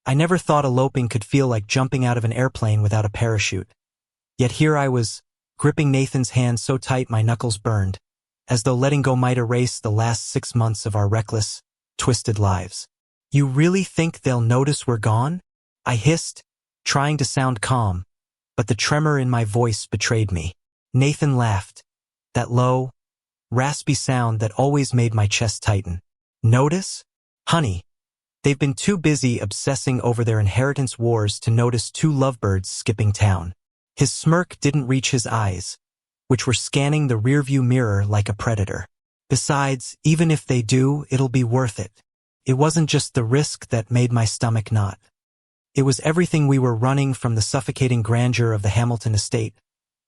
I never thought eloping could feel like jumping out of an airplane without a parachute. Yet here I was, gripping Nathan's hand so tight my knuckles burned, as though letting go might erase the last 6 months of our reckless, twisted lives. "You really think they'll notice we're gone?" I hissed, trying to sound calm, but the tremor in my voice betrayed me. Nathan laughed, that low, raspy sound that always made my chest tighten. "Notice? Honey, they've been too busy obsessing over their inheritance wars to notice 2 lovebirds skipping town." His smirk didn't reach his eyes, which were scanning the rearview mirror like a predator. "Besides, even if they do, it'll be worth it." It wasn't just the risk that made my stomach knot. It was everything we were running from: the suffocating grandeur of the Hamilton estate,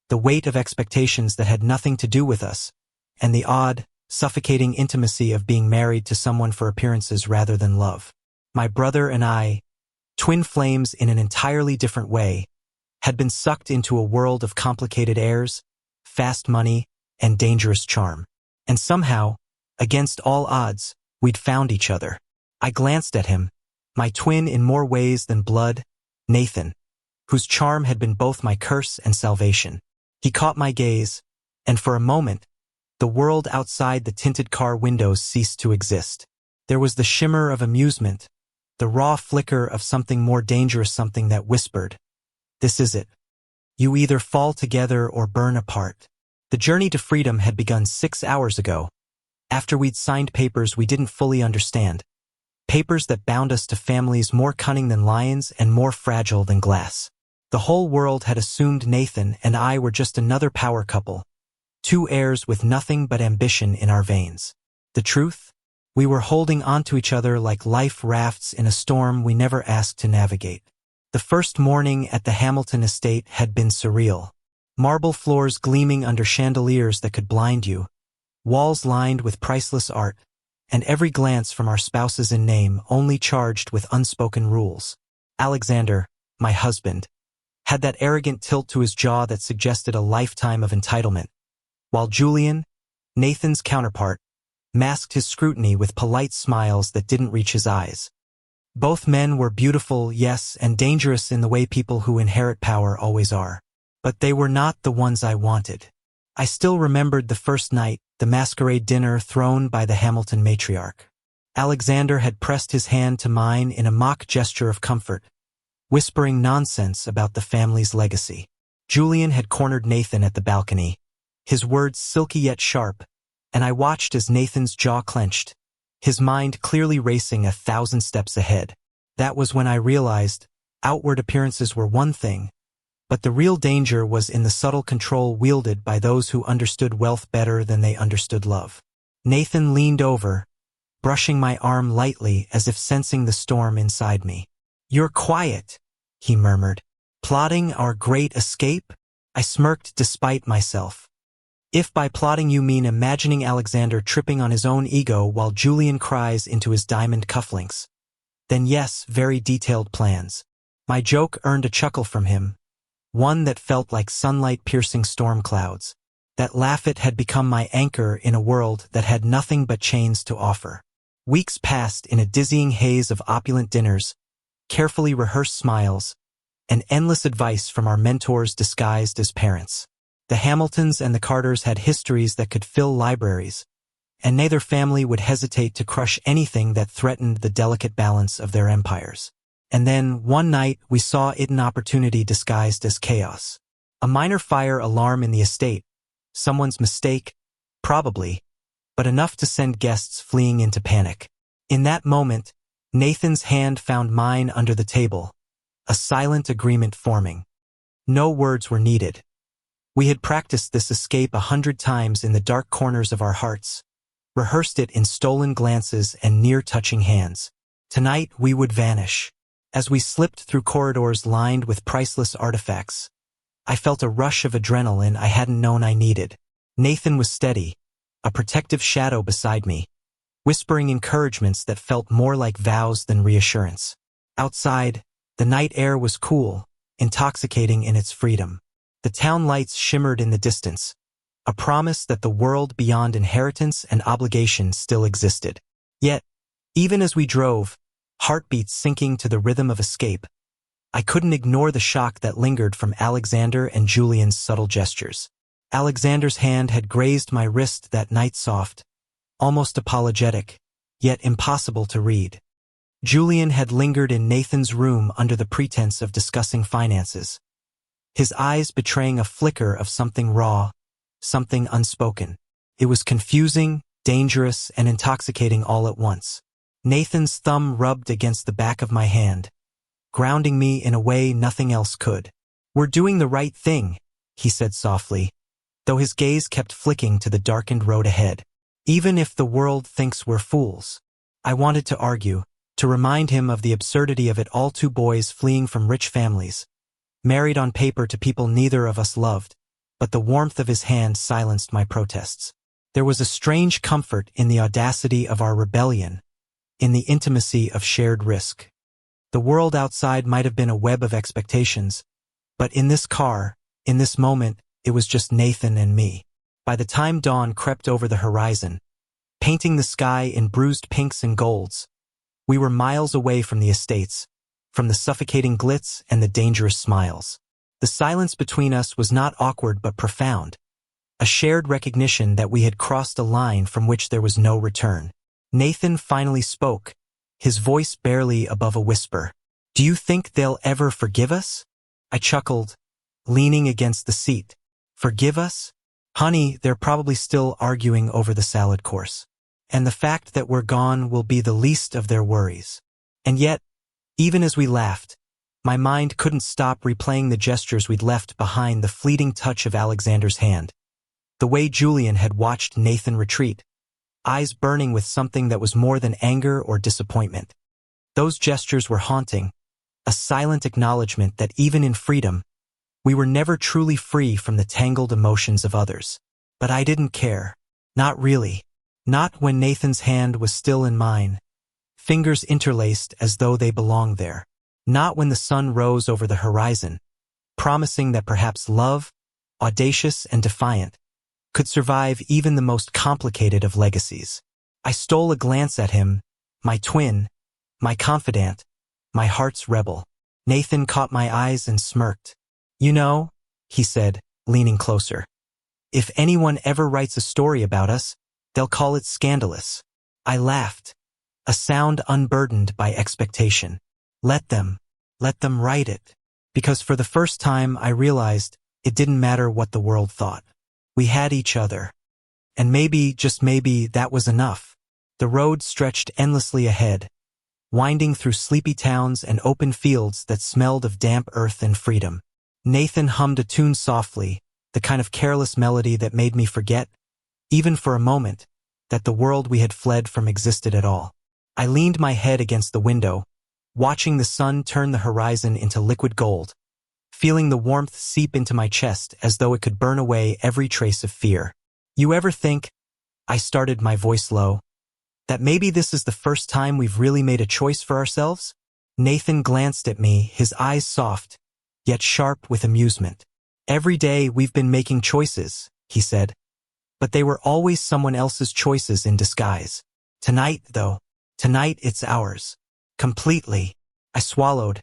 the weight of expectations that had nothing to do with us, and the odd, suffocating intimacy of being married to someone for appearances rather than love. My brother and I, twin flames in an entirely different way, had been sucked into a world of complicated heirs, fast money, and dangerous charm. And somehow, against all odds, we'd found each other. I glanced at him, my twin in more ways than blood, Nathan, whose charm had been both my curse and salvation. He caught my gaze, and for a moment, the world outside the tinted car windows ceased to exist. There was the shimmer of amusement, the raw flicker of something more dangerous, something that whispered, "This is it. You either fall together or burn apart." The journey to freedom had begun 6 hours ago, after we'd signed papers we didn't fully understand, papers that bound us to families more cunning than lions and more fragile than glass. The whole world had assumed Nathan and I were just another power couple, 2 heirs with nothing but ambition in our veins. The truth? We were holding onto each other like life rafts in a storm we never asked to navigate. The first morning at the Hamilton estate had been surreal. Marble floors gleaming under chandeliers that could blind you, walls lined with priceless art, and every glance from our spouses in name only charged with unspoken rules. Alexander, my husband, had that arrogant tilt to his jaw that suggested a lifetime of entitlement, while Julian, Nathan's counterpart, masked his scrutiny with polite smiles that didn't reach his eyes. Both men were beautiful, yes, and dangerous in the way people who inherit power always are. But they were not the ones I wanted. I still remembered the first night, the masquerade dinner thrown by the Hamilton matriarch. Alexander had pressed his hand to mine in a mock gesture of comfort, whispering nonsense about the family's legacy. Julian had cornered Nathan at the balcony, his words silky yet sharp, and I watched as Nathan's jaw clenched, his mind clearly racing 1,000 steps ahead. That was when I realized outward appearances were one thing, but the real danger was in the subtle control wielded by those who understood wealth better than they understood love. Nathan leaned over, brushing my arm lightly as if sensing the storm inside me. "You're quiet," he murmured. "Plotting our great escape?" I smirked despite myself. If by plotting you mean imagining Alexander tripping on his own ego while Julian cries into his diamond cufflinks, then yes, very detailed plans. My joke earned a chuckle from him, one that felt like sunlight-piercing storm clouds. That laugh had become my anchor in a world that had nothing but chains to offer. Weeks passed in a dizzying haze of opulent dinners, carefully rehearsed smiles, and endless advice from our mentors disguised as parents. The Hamiltons and the Carters had histories that could fill libraries, and neither family would hesitate to crush anything that threatened the delicate balance of their empires. And then, one night, we saw it an opportunity disguised as chaos. A minor fire alarm in the estate, someone's mistake, probably, but enough to send guests fleeing into panic. In that moment, Nathan's hand found mine under the table, a silent agreement forming. No words were needed. We had practiced this escape 100 times in the dark corners of our hearts, rehearsed it in stolen glances and near-touching hands. Tonight we would vanish. As we slipped through corridors lined with priceless artifacts, I felt a rush of adrenaline I hadn't known I needed. Nathan was steady, a protective shadow beside me, whispering encouragements that felt more like vows than reassurance. Outside, the night air was cool, intoxicating in its freedom. The town lights shimmered in the distance, a promise that the world beyond inheritance and obligation still existed. Yet, even as we drove, heartbeats sinking to the rhythm of escape. I couldn't ignore the shock that lingered from Alexander and Julian's subtle gestures. Alexander's hand had grazed my wrist that night, soft, almost apologetic, yet impossible to read. Julian had lingered in Nathan's room under the pretense of discussing finances, his eyes betraying a flicker of something raw, something unspoken. It was confusing, dangerous, and intoxicating all at once. Nathan's thumb rubbed against the back of my hand, grounding me in a way nothing else could. "We're doing the right thing," he said softly, though his gaze kept flicking to the darkened road ahead. "Even if the world thinks we're fools." I wanted to argue, to remind him of the absurdity of it all. Two boys fleeing from rich families, married on paper to people neither of us loved, but the warmth of his hand silenced my protests. There was a strange comfort in the audacity of our rebellion, in the intimacy of shared risk. The world outside might have been a web of expectations, but in this car, in this moment, it was just Nathan and me. By the time dawn crept over the horizon, painting the sky in bruised pinks and golds, we were miles away from the estates, from the suffocating glitz and the dangerous smiles. The silence between us was not awkward but profound, a shared recognition that we had crossed a line from which there was no return. Nathan finally spoke, his voice barely above a whisper. "Do you think they'll ever forgive us?" I chuckled, leaning against the seat. "Forgive us? Honey, they're probably still arguing over the salad course. And the fact that we're gone will be the least of their worries." And yet, even as we laughed, my mind couldn't stop replaying the gestures we'd left behind, the fleeting touch of Alexander's hand, the way Julian had watched Nathan retreat, eyes burning with something that was more than anger or disappointment. Those gestures were haunting, a silent acknowledgement that even in freedom, we were never truly free from the tangled emotions of others. But I didn't care. Not really. Not when Nathan's hand was still in mine, fingers interlaced as though they belonged there. Not when the sun rose over the horizon, promising that perhaps love, audacious and defiant, could survive even the most complicated of legacies. I stole a glance at him, my twin, my confidant, my heart's rebel. Nathan caught my eyes and smirked. "You know," he said, leaning closer, "if anyone ever writes a story about us, they'll call it scandalous." I laughed, a sound unburdened by expectation. Let them write it. Because for the first time I realized it didn't matter what the world thought. We had each other. And maybe, just maybe, that was enough. The road stretched endlessly ahead, winding through sleepy towns and open fields that smelled of damp earth and freedom. Nathan hummed a tune softly, the kind of careless melody that made me forget, even for a moment, that the world we had fled from existed at all. I leaned my head against the window, watching the sun turn the horizon into liquid gold, feeling the warmth seep into my chest as though it could burn away every trace of fear. "You ever think," I started, my voice low, "that maybe this is the first time we've really made a choice for ourselves?" Nathan glanced at me, his eyes soft, yet sharp with amusement. "Every day we've been making choices," he said, "but they were always someone else's choices in disguise. Tonight, though, tonight it's ours. Completely." I swallowed,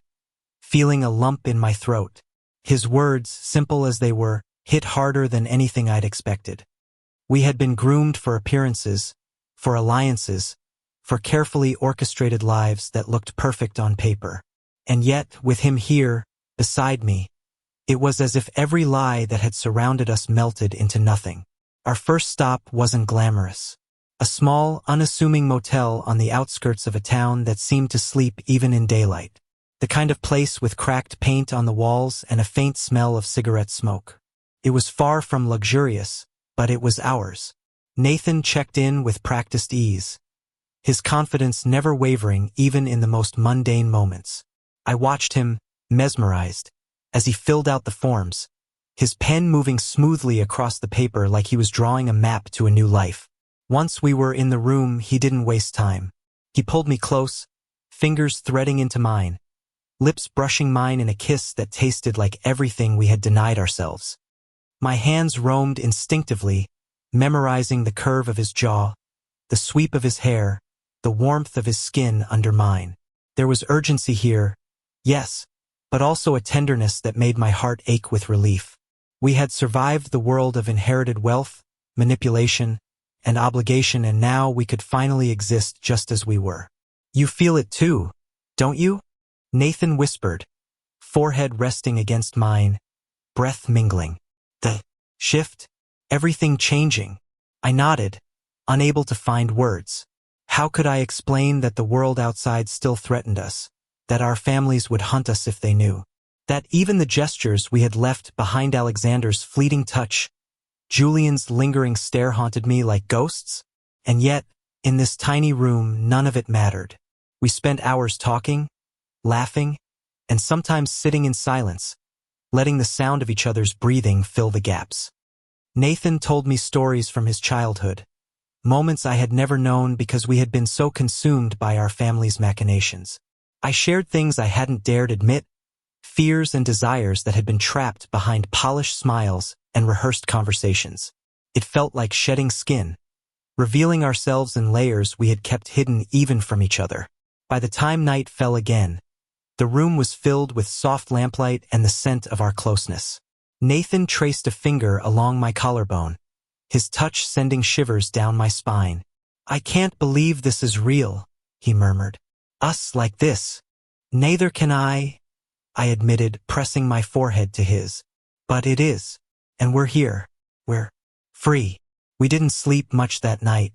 feeling a lump in my throat. His words, simple as they were, hit harder than anything I'd expected. We had been groomed for appearances, for alliances, for carefully orchestrated lives that looked perfect on paper. And yet, with him here, beside me, it was as if every lie that had surrounded us melted into nothing. Our first stop wasn't glamorous. A small, unassuming motel on the outskirts of a town that seemed to sleep even in daylight. The kind of place with cracked paint on the walls and a faint smell of cigarette smoke. It was far from luxurious, but it was ours. Nathan checked in with practiced ease, his confidence never wavering even in the most mundane moments. I watched him, mesmerized, as he filled out the forms, his pen moving smoothly across the paper like he was drawing a map to a new life. Once we were in the room, he didn't waste time. He pulled me close, fingers threading into mine, lips brushing mine in a kiss that tasted like everything we had denied ourselves. My hands roamed instinctively, memorizing the curve of his jaw, the sweep of his hair, the warmth of his skin under mine. There was urgency here, yes, but also a tenderness that made my heart ache with relief. We had survived the world of inherited wealth, manipulation, and obligation, and now we could finally exist just as we were. You feel it too, don't you? Nathan whispered, forehead resting against mine, breath mingling. The shift, everything changing. I nodded, unable to find words. How could I explain that the world outside still threatened us, that our families would hunt us if they knew, that even the gestures we had left behind, Alexander's fleeting touch, Julian's lingering stare, haunted me like ghosts? And yet, in this tiny room, none of it mattered. We spent hours talking, laughing, and sometimes sitting in silence, letting the sound of each other's breathing fill the gaps. Nathan told me stories from his childhood, moments I had never known because we had been so consumed by our family's machinations. I shared things I hadn't dared admit, fears and desires that had been trapped behind polished smiles and rehearsed conversations. It felt like shedding skin, revealing ourselves in layers we had kept hidden even from each other. By the time night fell again, the room was filled with soft lamplight and the scent of our closeness. Nathan traced a finger along my collarbone, his touch sending shivers down my spine. I can't believe this is real, he murmured. Us like this. Neither can I admitted, pressing my forehead to his. But it is. And we're here. We're free. We didn't sleep much that night.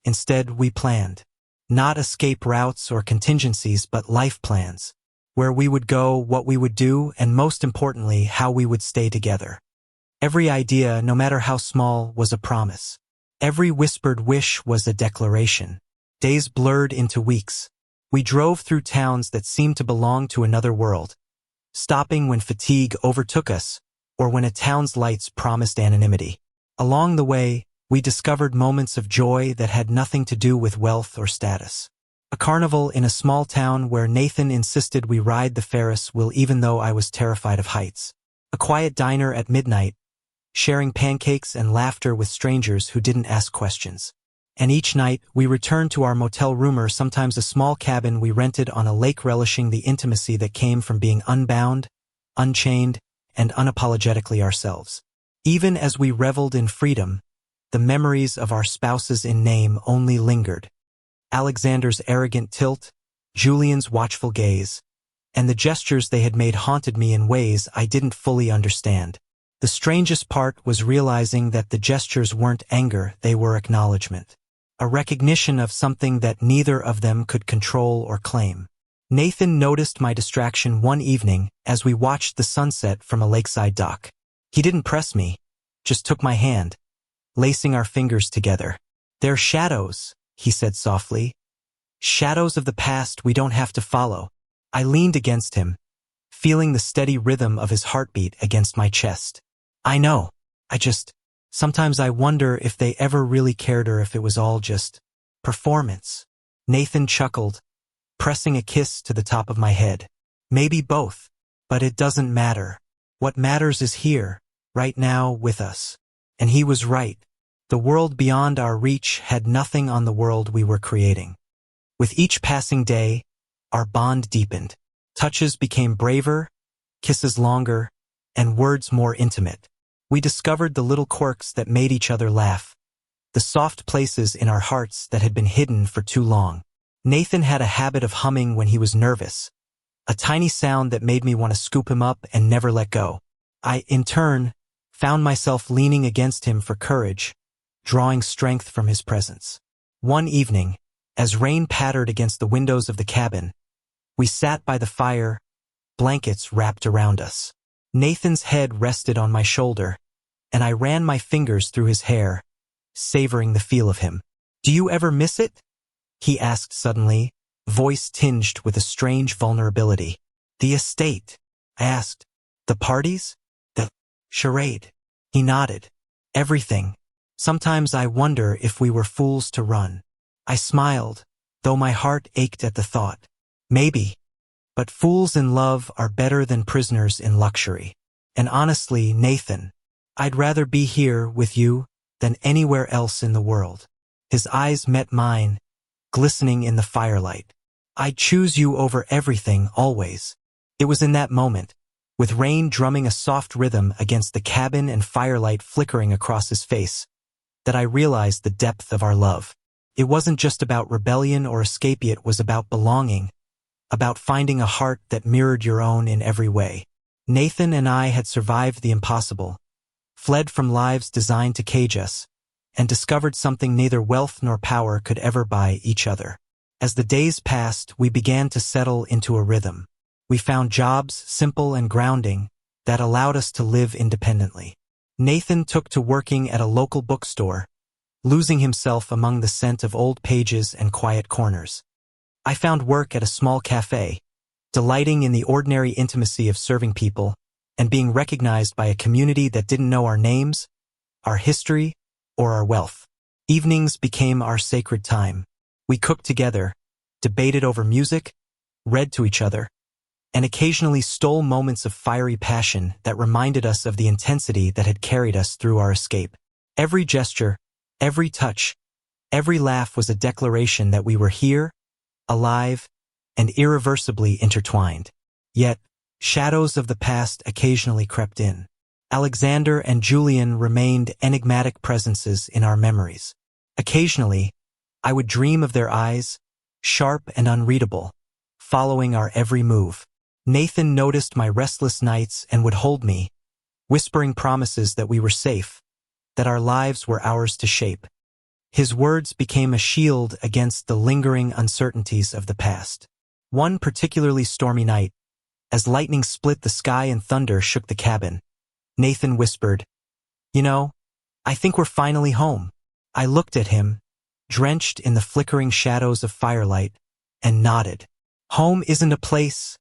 Instead, we planned. Not escape routes or contingencies, but life plans. Where we would go, what we would do, and most importantly, how we would stay together. Every idea, no matter how small, was a promise. Every whispered wish was a declaration. Days blurred into weeks. We drove through towns that seemed to belong to another world, stopping when fatigue overtook us, or when a town's lights promised anonymity. Along the way, we discovered moments of joy that had nothing to do with wealth or status. A carnival in a small town where Nathan insisted we ride the Ferris wheel even though I was terrified of heights. A quiet diner at midnight, sharing pancakes and laughter with strangers who didn't ask questions. And each night, we returned to our motel room, or sometimes a small cabin we rented on a lake, relishing the intimacy that came from being unbound, unchained, and unapologetically ourselves. Even as we reveled in freedom, the memories of our spouses in name only lingered. Alexander's arrogant tilt, Julian's watchful gaze, and the gestures they had made haunted me in ways I didn't fully understand. The strangest part was realizing that the gestures weren't anger, they were acknowledgement. A recognition of something that neither of them could control or claim. Nathan noticed my distraction one evening as we watched the sunset from a lakeside dock. He didn't press me, just took my hand, lacing our fingers together. "They're shadows," he said softly. "Shadows of the past we don't have to follow." I leaned against him, feeling the steady rhythm of his heartbeat against my chest. "I know. Sometimes I wonder if they ever really cared or if it was all just performance." Nathan chuckled, pressing a kiss to the top of my head. "Maybe both, but it doesn't matter. What matters is here, right now, with us." And he was right. The world beyond our reach had nothing on the world we were creating. With each passing day, our bond deepened. Touches became braver, kisses longer, and words more intimate. We discovered the little quirks that made each other laugh, the soft places in our hearts that had been hidden for too long. Nathan had a habit of humming when he was nervous, a tiny sound that made me want to scoop him up and never let go. I, in turn, found myself leaning against him for courage, drawing strength from his presence. One evening, as rain pattered against the windows of the cabin, we sat by the fire, blankets wrapped around us. Nathan's head rested on my shoulder, and I ran my fingers through his hair, savoring the feel of him. "Do you ever miss it?" he asked suddenly, voice tinged with a strange vulnerability. "The estate?" I asked. "The parties? The charade?" He nodded. "Everything. Sometimes I wonder if we were fools to run." I smiled, though my heart ached at the thought. Maybe. But fools in love are better than prisoners in luxury. And honestly, Nathan, I'd rather be here with you than anywhere else in the world. His eyes met mine, glistening in the firelight. I'd choose you over everything, always. It was in that moment, with rain drumming a soft rhythm against the cabin and firelight flickering across his face, that I realized the depth of our love. It wasn't just about rebellion or escape, it was about belonging, about finding a heart that mirrored your own in every way. Nathan and I had survived the impossible, fled from lives designed to cage us, and discovered something neither wealth nor power could ever buy: each other. As the days passed, we began to settle into a rhythm. We found jobs, simple and grounding, that allowed us to live independently. Nathan took to working at a local bookstore, losing himself among the scent of old pages and quiet corners. I found work at a small cafe, delighting in the ordinary intimacy of serving people and being recognized by a community that didn't know our names, our history, or our wealth. Evenings became our sacred time. We cooked together, debated over music, read to each other, and occasionally stole moments of fiery passion that reminded us of the intensity that had carried us through our escape. Every gesture, every touch, every laugh was a declaration that we were here, alive, and irreversibly intertwined. Yet, shadows of the past occasionally crept in. Alexander and Julian remained enigmatic presences in our memories. Occasionally, I would dream of their eyes, sharp and unreadable, following our every move. Nathan noticed my restless nights and would hold me, whispering promises that we were safe, that our lives were ours to shape. His words became a shield against the lingering uncertainties of the past. One particularly stormy night, as lightning split the sky and thunder shook the cabin, Nathan whispered, "You know, I think we're finally home." I looked at him, drenched in the flickering shadows of firelight, and nodded. "Home isn't a place,"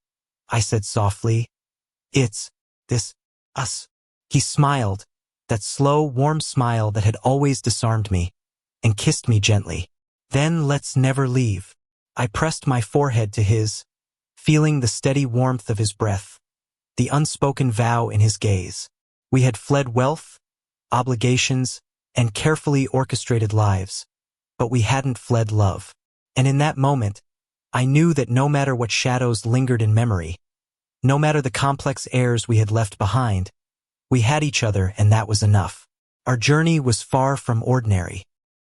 I said softly. "It's us." He smiled, that slow, warm smile that had always disarmed me, and kissed me gently. "Then let's never leave." I pressed my forehead to his, feeling the steady warmth of his breath, the unspoken vow in his gaze. We had fled wealth, obligations, and carefully orchestrated lives, but we hadn't fled love. And in that moment, I knew that no matter what shadows lingered in memory, no matter the complex airs we had left behind, we had each other, and that was enough. Our journey was far from ordinary.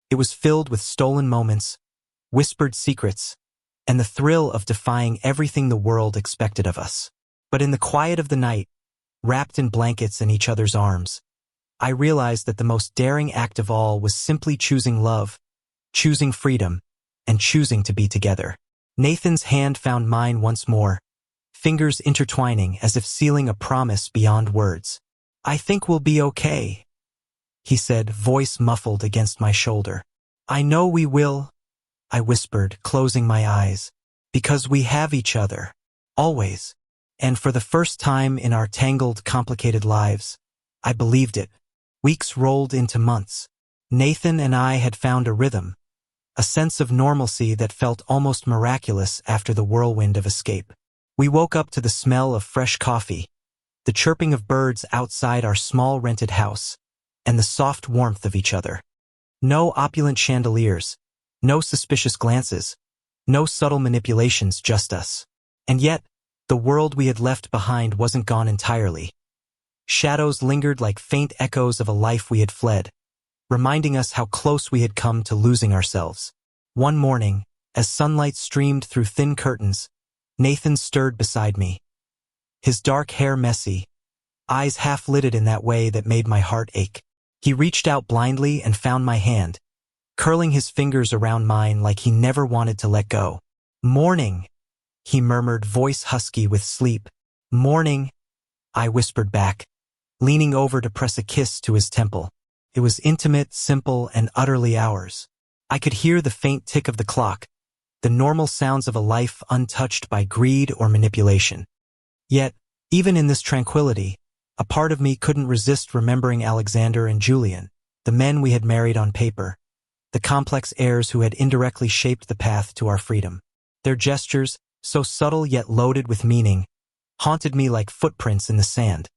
It was filled with stolen moments, whispered secrets, and the thrill of defying everything the world expected of us. But in the quiet of the night, wrapped in blankets in each other's arms, I realized that the most daring act of all was simply choosing love, choosing freedom, and choosing to be together. Nathan's hand found mine once more, fingers intertwining as if sealing a promise beyond words. "I think we'll be okay," he said, voice muffled against my shoulder. "I know we will," I whispered, closing my eyes, "because we have each other. Always." And for the first time in our tangled, complicated lives, I believed it. Weeks rolled into months. Nathan and I had found a rhythm, a sense of normalcy that felt almost miraculous after the whirlwind of escape. We woke up to the smell of fresh coffee, the chirping of birds outside our small rented house, and the soft warmth of each other. No opulent chandeliers, no suspicious glances, no subtle manipulations, just us. And yet, the world we had left behind wasn't gone entirely. Shadows lingered like faint echoes of a life we had fled, reminding us how close we had come to losing ourselves. One morning, as sunlight streamed through thin curtains, Nathan stirred beside me, his dark hair messy, eyes half-lidded in that way that made my heart ache. He reached out blindly and found my hand, curling his fingers around mine like he never wanted to let go. "Morning," he murmured, voice husky with sleep. "Morning," I whispered back, leaning over to press a kiss to his temple. It was intimate, simple, and utterly ours. I could hear the faint tick of the clock, the normal sounds of a life untouched by greed or manipulation. Yet, even in this tranquility, a part of me couldn't resist remembering Alexander and Julian, the men we had married on paper, the complex heirs who had indirectly shaped the path to our freedom. Their gestures, so subtle yet loaded with meaning, haunted me like footprints in the sand,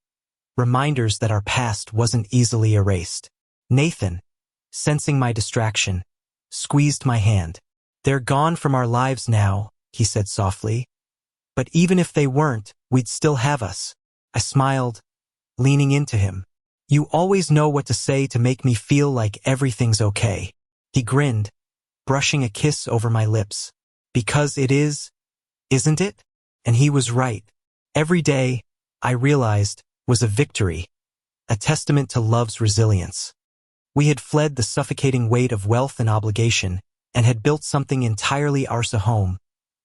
reminders that our past wasn't easily erased. Nathan, sensing my distraction, squeezed my hand. "They're gone from our lives now," he said softly. But even if they weren't, we'd still have us. I smiled, leaning into him. You always know what to say to make me feel like everything's okay. He grinned, brushing a kiss over my lips. Because it is, isn't it? And he was right. Every day, I realized, was a victory, a testament to love's resilience. We had fled the suffocating weight of wealth and obligation, and had built something entirely ours, a home,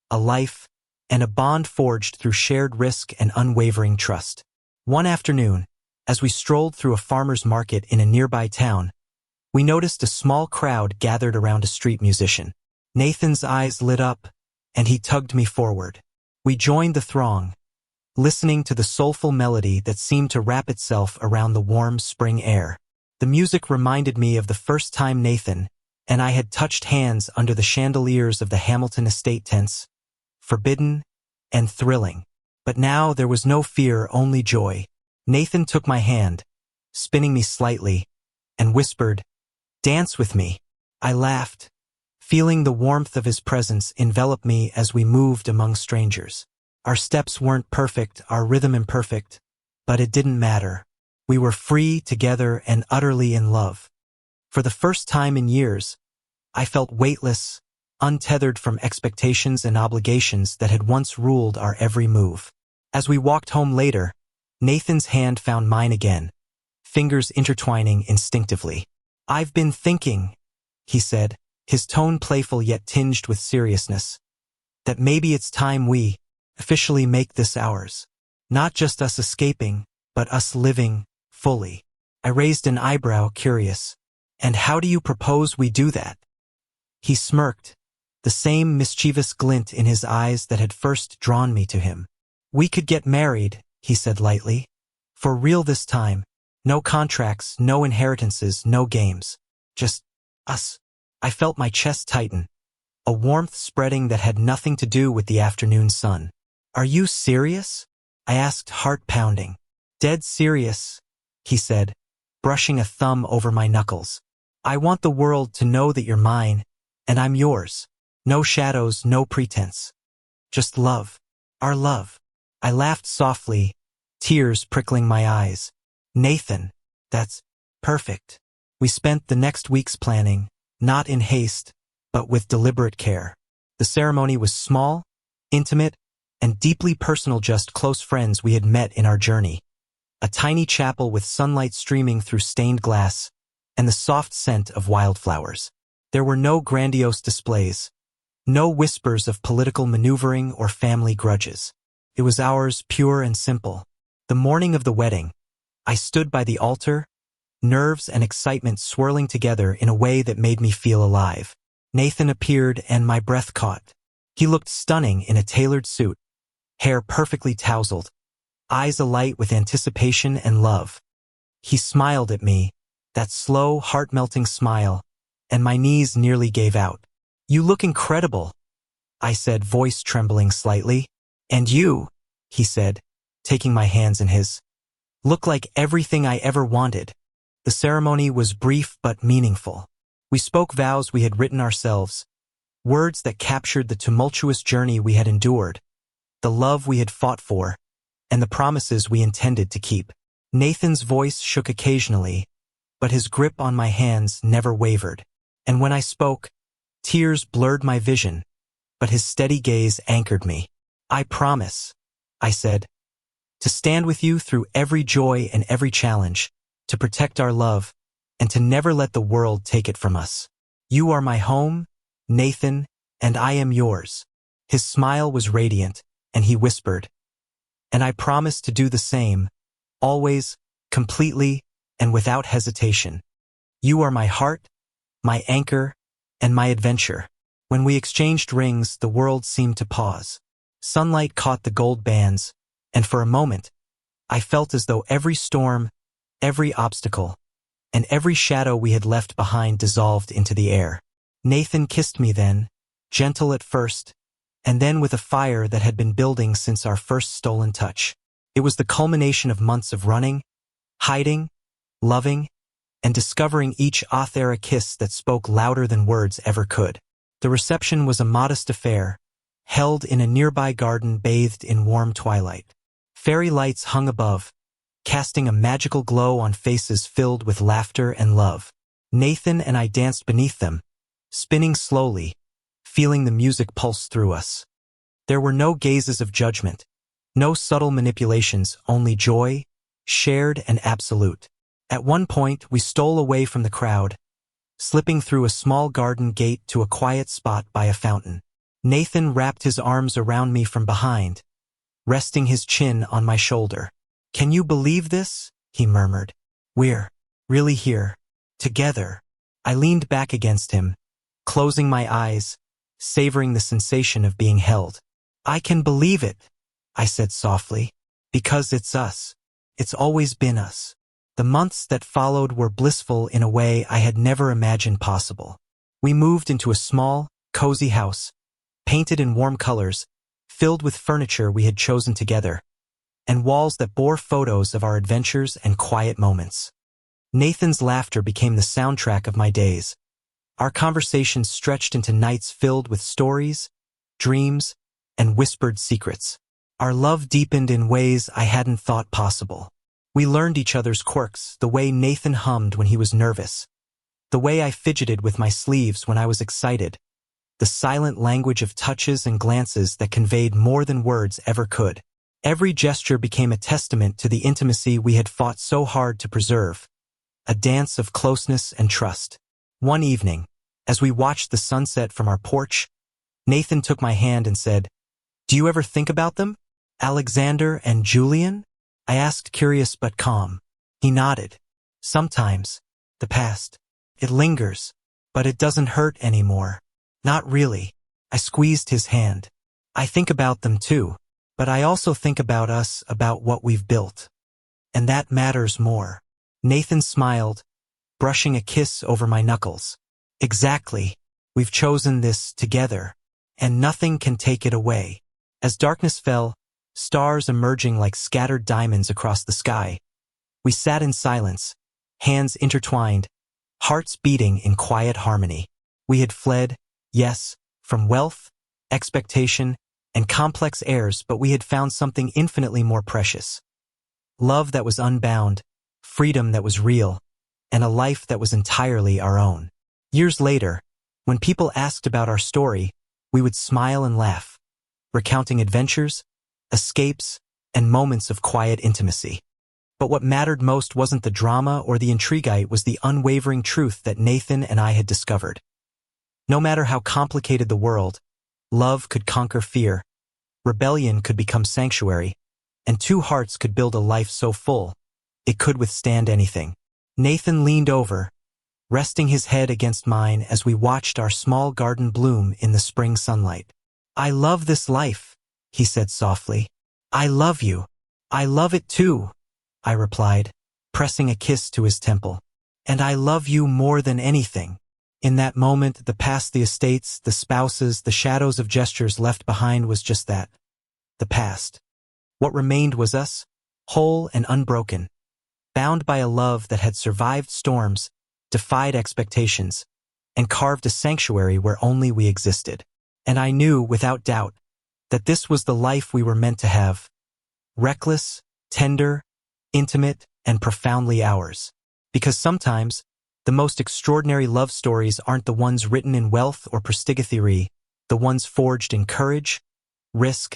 a life, and a bond forged through shared risk and unwavering trust. One afternoon, as we strolled through a farmer's market in a nearby town, we noticed a small crowd gathered around a street musician. Nathan's eyes lit up, and he tugged me forward. We joined the throng, listening to the soulful melody that seemed to wrap itself around the warm spring air. The music reminded me of the first time Nathan and I had touched hands under the chandeliers of the Hamilton estate tents, forbidden and thrilling. But now there was no fear, only joy. Nathan took my hand, spinning me slightly, and whispered, "Dance with me." I laughed, feeling the warmth of his presence envelop me as we moved among strangers. Our steps weren't perfect, our rhythm imperfect, but it didn't matter. We were free together and utterly in love. For the first time in years, I felt weightless, untethered from expectations and obligations that had once ruled our every move. As we walked home later, Nathan's hand found mine again, fingers intertwining instinctively. "I've been thinking," he said, his tone playful yet tinged with seriousness, "that maybe it's time we officially make this ours. Not just us escaping, but us living fully." I raised an eyebrow, curious. "And how do you propose we do that?" He smirked, the same mischievous glint in his eyes that had first drawn me to him. "We could get married," he said lightly. "For real this time. No contracts, no inheritances, no games. Just us." I felt my chest tighten, a warmth spreading that had nothing to do with the afternoon sun. "Are you serious?" I asked, heart pounding. "Dead serious," he said, brushing a thumb over my knuckles. "I want the world to know that you're mine, and I'm yours. No shadows, no pretense. Just love. Our love." I laughed softly, tears prickling my eyes. "Nathan, that's perfect." We spent the next weeks planning, not in haste, but with deliberate care. The ceremony was small, intimate, and deeply personal, just close friends we had met in our journey. A tiny chapel with sunlight streaming through stained glass, and the soft scent of wildflowers. There were no grandiose displays, no whispers of political maneuvering or family grudges. It was ours, pure and simple. The morning of the wedding, I stood by the altar, nerves and excitement swirling together in a way that made me feel alive. Nathan appeared and my breath caught. He looked stunning in a tailored suit, hair perfectly tousled, eyes alight with anticipation and love. He smiled at me, that slow, heart-melting smile, and my knees nearly gave out. "You look incredible," I said, voice trembling slightly. "And you," he said, taking my hands in his, "look like everything I ever wanted." The ceremony was brief but meaningful. We spoke vows we had written ourselves, words that captured the tumultuous journey we had endured, the love we had fought for, and the promises we intended to keep. Nathan's voice shook occasionally, but his grip on my hands never wavered. And when I spoke, tears blurred my vision, but his steady gaze anchored me. "I promise," I said, "to stand with you through every joy and every challenge, to protect our love, and to never let the world take it from us. You are my home, Nathan, and I am yours." His smile was radiant, and he whispered, "And I promise to do the same, always, completely, and without hesitation. You are my heart, my anchor, and my adventure." When we exchanged rings, the world seemed to pause. Sunlight caught the gold bands, and for a moment, I felt as though every storm, every obstacle, and every shadow we had left behind dissolved into the air. Nathan kissed me then, gentle at first, and then with a fire that had been building since our first stolen touch. It was the culmination of months of running, hiding, loving, and discovering each off-era kiss that spoke louder than words ever could. The reception was a modest affair, held in a nearby garden bathed in warm twilight. Fairy lights hung above, casting a magical glow on faces filled with laughter and love. Nathan and I danced beneath them, spinning slowly, feeling the music pulse through us. There were no gazes of judgment, no subtle manipulations, only joy, shared and absolute. At one point, we stole away from the crowd, slipping through a small garden gate to a quiet spot by a fountain. Nathan wrapped his arms around me from behind, resting his chin on my shoulder. "Can you believe this?" he murmured. "We're really here, together." I leaned back against him, closing my eyes, savoring the sensation of being held. "I can believe it," I said softly, "because it's us. It's always been us." The months that followed were blissful in a way I had never imagined possible. We moved into a small, cozy house, painted in warm colors, filled with furniture we had chosen together, and walls that bore photos of our adventures and quiet moments. Nathan's laughter became the soundtrack of my days. Our conversations stretched into nights filled with stories, dreams, and whispered secrets. Our love deepened in ways I hadn't thought possible. We learned each other's quirks, the way Nathan hummed when he was nervous, the way I fidgeted with my sleeves when I was excited, the silent language of touches and glances that conveyed more than words ever could. Every gesture became a testament to the intimacy we had fought so hard to preserve, a dance of closeness and trust. One evening, as we watched the sunset from our porch, Nathan took my hand and said, "Do you ever think about them? Alexander and Julian?" I asked, curious but calm. He nodded. "Sometimes. The past. It lingers, but it doesn't hurt anymore." "Not really." I squeezed his hand. "I think about them too, but I also think about us, about what we've built. And that matters more." Nathan smiled, brushing a kiss over my knuckles. "Exactly. We've chosen this together, and nothing can take it away." As darkness fell, stars emerging like scattered diamonds across the sky, we sat in silence, hands intertwined, hearts beating in quiet harmony. We had fled, yes, from wealth, expectation, and complex airs, but we had found something infinitely more precious. Love that was unbound, freedom that was real, and a life that was entirely our own. Years later, when people asked about our story, we would smile and laugh, recounting adventures, escapes, and moments of quiet intimacy. But what mattered most wasn't the drama or the intrigue, it was the unwavering truth that Nathan and I had discovered. No matter how complicated the world, love could conquer fear, rebellion could become sanctuary, and two hearts could build a life so full, it could withstand anything. Nathan leaned over, resting his head against mine as we watched our small garden bloom in the spring sunlight. "I love this life," he said softly. "I love you." "I love it too," I replied, pressing a kiss to his temple. "And I love you more than anything." In that moment, the past, the estates, the spouses, the shadows of gestures left behind was just that, the past. What remained was us, whole and unbroken, bound by a love that had survived storms, defied expectations, and carved a sanctuary where only we existed. And I knew, without doubt, that this was the life we were meant to have. Reckless, tender, intimate, and profoundly ours. Because sometimes, the most extraordinary love stories aren't the ones written in wealth or prestigiotheory, the ones forged in courage, risk,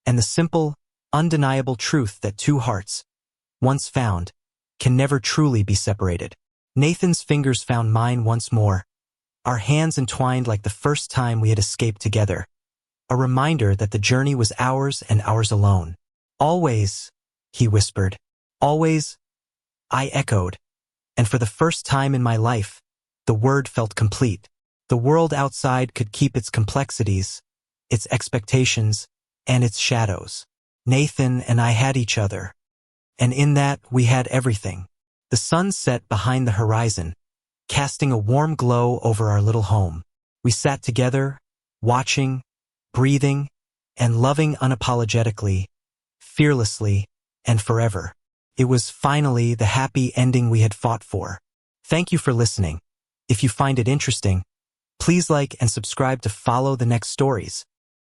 and the simple, undeniable truth that two hearts, once found, can never truly be separated. Nathan's fingers found mine once more, our hands entwined like the first time we had escaped together. A reminder that the journey was ours and ours alone. "Always," he whispered. "Always," I echoed. And for the first time in my life, the word felt complete. The world outside could keep its complexities, its expectations, and its shadows. Nathan and I had each other. And in that, we had everything. The sun set behind the horizon, casting a warm glow over our little home. We sat together, watching, breathing, and loving unapologetically, fearlessly, and forever. It was finally the happy ending we had fought for. Thank you for listening. If you find it interesting, please like and subscribe to follow the next stories.